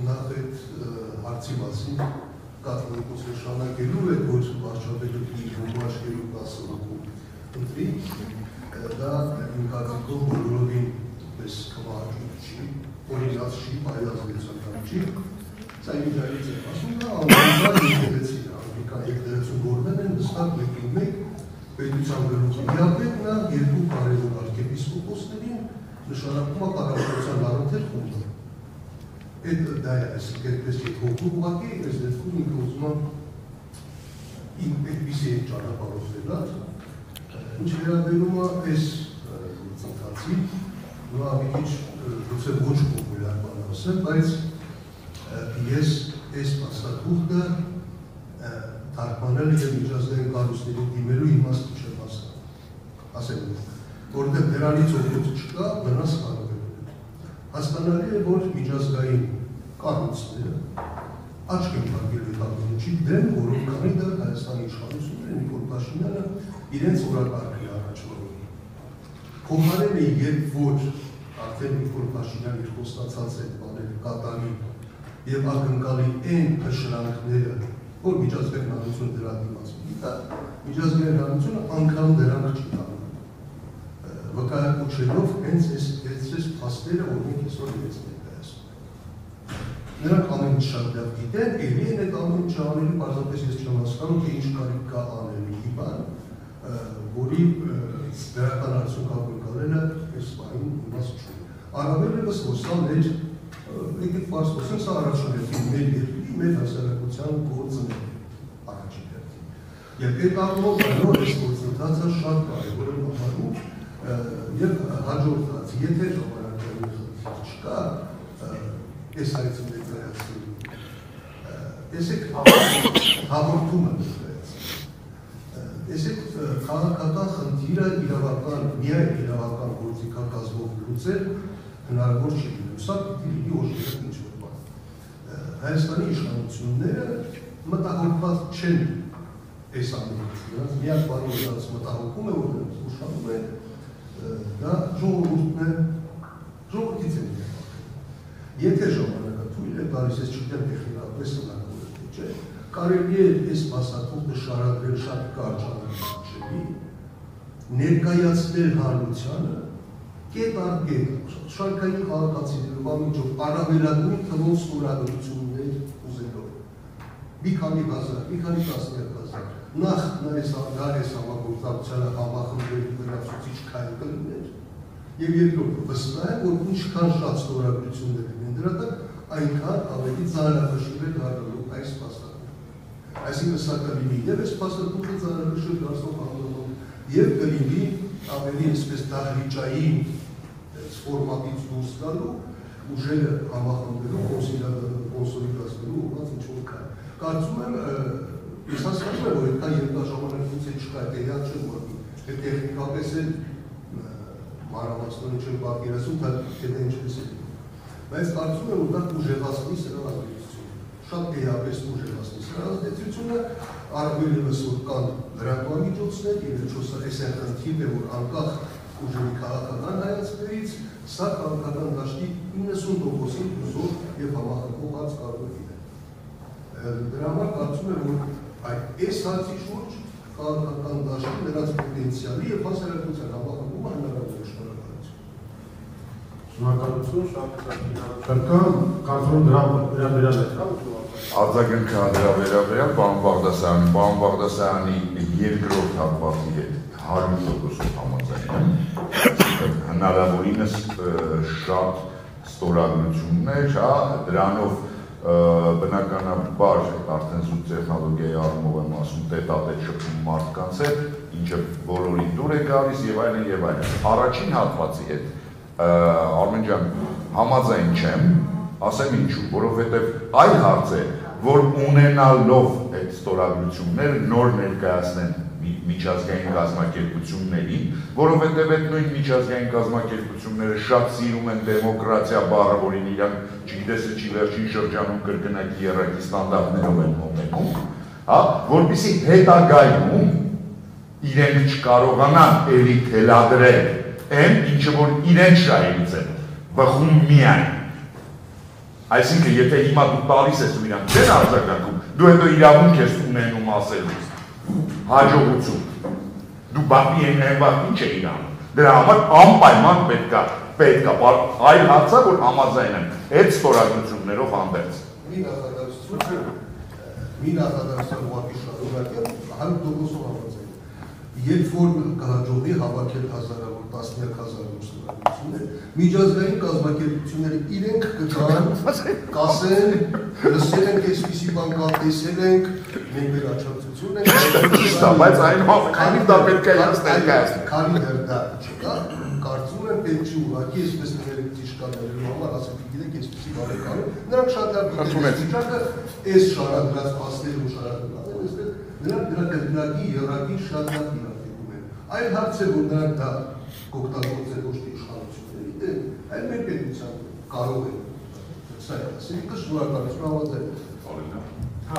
նախ այդ հարցի մասին կատվելուց նշանակելու է, որ վարչապետը իր հոմաշկերու 10 հոգու ընտրի, դա իմ կարծիքով բոլորովին պես կվարճուկ չի, օրինած չի, բայազգեցական չի, սա իմ դարից է ասում, դա ամենական եկեղեցին, ամենական եկեղեցուն գործեն են նստակ մեկին մեկ պետության գրություն միապետ նա երկու կարևոր արքեպիսկոպոսներին նշանակում է կառավարության առընթեր խումբը։ Այդ դա է, այսինքն այդպես եթե հոգու ուղղակի, այս դեպքում ինքը ուզում է այդպիսի է ճանապարհորդելա, ինչ վերաբերում է այս գործընթացի, նո ավելի քիչ գուցե ոչ պոպուլյար բան ասեմ, բայց ես այս փաստաթուղթը թարգմանել եւ միջազգային կառույցների դիմելու իմաստը չեմ ասեմ, որտեղ դրանից օգուտ չկա, դրանց կարող է։ Հասկանալի է, որ միջազգային կառույցները աչք են փակել այդ ամենի դեմ, որով քանի դեռ Հայաստանի իշխանությունները Նիկոլ Փաշինյանը իրենց օրակարգի առաջ որոնի։ Փոխարեն է, երբ որ արդեն Նիկոլ Փաշինյանը իր խոստացած այդ բաները կատարի եւ ակնկալի այն փշրանքները, որ միջազգային հանրությունը դրա դիմաց գիտա, միջազգային հանրությունը անգամ դրանք չի տանում։ Վկայակոչելով հենց այս փաստերը, որ մենք այսօր իրենց ներկայացնում։ Նրանք ամեն ինչ շատ լավ գիտեն, ելի են այդ ամեն ինչը անելու, պարզապես ես չեմ հասկանում, թե ինչ կարիք կա անելու մի բան, որի դրական արդյունք ակնկալելը այս բանին իմաստ չունի։ Առավել ևս, որ սա մեր եկեք պարզ խոսենք, սա առաջին հերթին մեր երկրի, մեր հասարակության գործն է առաջին հերթին։ Եվ այդ առումով նոր այս գործընթացը շատ կարևոր է համարում եւ հաջորդած, եթե ժամանակային չկա, այս հայցը ներկայացնելու, եսեք հաղորդումը ներկայացնելու, եսեք քաղաքական խնդիրը իրավական, միայն իրավական գործիքակազմով լուծել հնարավոր չի լինում, սա պիտի լինի օժիտը ինչ-որ բան։ Հայաստանի իշխանությունները մտահոգված չեն այս ամենից, նրանց միակ բանը նրանց մտահոգում է, որ նրանց ուշանում է, դա ժողովուրդն է, ժողովրդից են դեպակել։ Եթե ժամանակը թույլ է տալիս, ես չգիտեմ տեխնիկապես հնարավոր է, չէ, կարելի է այս փաստաթուղթը շարադրել շատ կարճ ժամանակի, ներկայացնել հանրությանը կետ առ կետ, շարքային քաղաքացիներով ամիջով առավելագույն թվով ստորագրություններ ուզելով։ Մի քանի հազար, մի քանի տասնյակ հազար, նախ այս համագործակցությանը համախմբերի վերացուցիչ քայլ կլիներ, եւ երկրորդ վստահ է, որ ինչքան շատ ստորագրություններ են դրա տակ, այնքան ավելի ծանրակշիռ է դառնալու այս փաստաթուղթը։ Այսինքն սա կլինի եւ այս փաստաթուղթը ծանրակշիռ դարձնող հանրություն եւ կլինի ավելի այսպես դահլիճային ֆորմատից դուրս գալու, ուժերը համախմբելու, կոնսոլիդացնելու ուղղված ինչ-որ քայլ։ Կարծում եմ, ես հասկանում եմ, որ այդքան երկար ժամանակից չկա, տեղյակ չեմ, որ տեխնիկապես էլ մանրամասնորեն չեմ պատկերացնում, դա ինչպես է լինում։ Բայց կարծում եմ, որ դա ուժեղացնի սրա ազդեցությունը, շատ էապես ուժեղացնի սրա ազդեցությունը, առավել ևս որ կան լրատվամիջոցներ, եւ այս խնդիրն է, որ անկախ ուժերի քաղաքական հայացքներից, սա քաղաքական դաշտի 90%-ին հուսով եւ համախմբված կարող է լինել։ Դրա համար կարծում եմ, որ այս հարցի շուրջ քաղաքական դաշտի նրանց պոտենցիալի եւ հասարակության համախմբումը հնարավոր է շնորհակալություն։ Շնորհակալություն, շատ քրկան, կարծում դրա վերաբերյալ է, արձագանքը դրա վերաբերյալ պարոն Բաղդասարյանի երկրորդ հատվածի հետ 100% համաձայն եմ, հնարավորինս շատ ստորագրություններ, դրանով բնականաբար արդեն զուտ տեխնոլոգիայի առումով եմ ասում տետատետ շփում մարդկանց հետ, ինչը բոլորին դուր է գալիս եւ այլն եւ այլն։ Առաջին հատվածի հետ Արմեն ջան համաձայն չեմ, ասեմ ինչու, որովհետեւ այլ հարց է, որ ունենալով այդ ստորագրությունները նոր ներկայացնեն միջազգային կազմակերպություններին, որովհետև այդ նույն միջազգային կազմակերպությունները շատ սիրում են դեմոկրատիա բառը, որին իրանք չգիտես չի վերջին շրջանում կրկնակի եռակի ստանդարտներով են մոտենում, որպեսզի հետագայում իրենք չկարողանան էլի թելադրել այն, ինչը որ իրենց շահերից է բխում միայն։ Այսինքն, եթե հիմա դու տալիս ես ու իրանք չեն արձագանքում, դու հետո իրավունք ես ունենում ասելուց, հաջողություն, դու բախի են նայվախ ինչ է իրանում, դրա համար անպայման պետք է, այլ հարցը, որ համաձայն են, այդ ստորագրություններով հանդերձ։ Մի նախադասության ուղղակի շարունակել, 100% համաձայն։ Երբ որ կհաջողվի հավաքել հազարավոր, տասնյակ հազարավոր ստորագրություններ, միջազգային կազմակերպությունները իրենք կգան, կասեն, լսել ենք այսպիսի բան կա, տեսել ենք, մենք մեր աջակցությունն ենք, բայց այնուամենայնիվ դա պետք է ներկայացնել։ Քանի հերթ չկա, կարծում եմ պետք չի ուղղակի այսպես ներկայացնելու համար, ասենք գիտեք այսպիսի բան է կանում, նրանք շատ լավ գիտեն, այս շարադրած փաստերը ու շարադրածները, այսպես նրանք դրա դեպքի երակի շատ լավ իրավիճակում են։ Այլ հարց է, որ նրանք դա կօգտագործեն ոչ թե իշխանությունների դեմ, այլ մեր պետության կարող են։ Սա է, ասենք շնորհակալություն համաձայն։ Հա,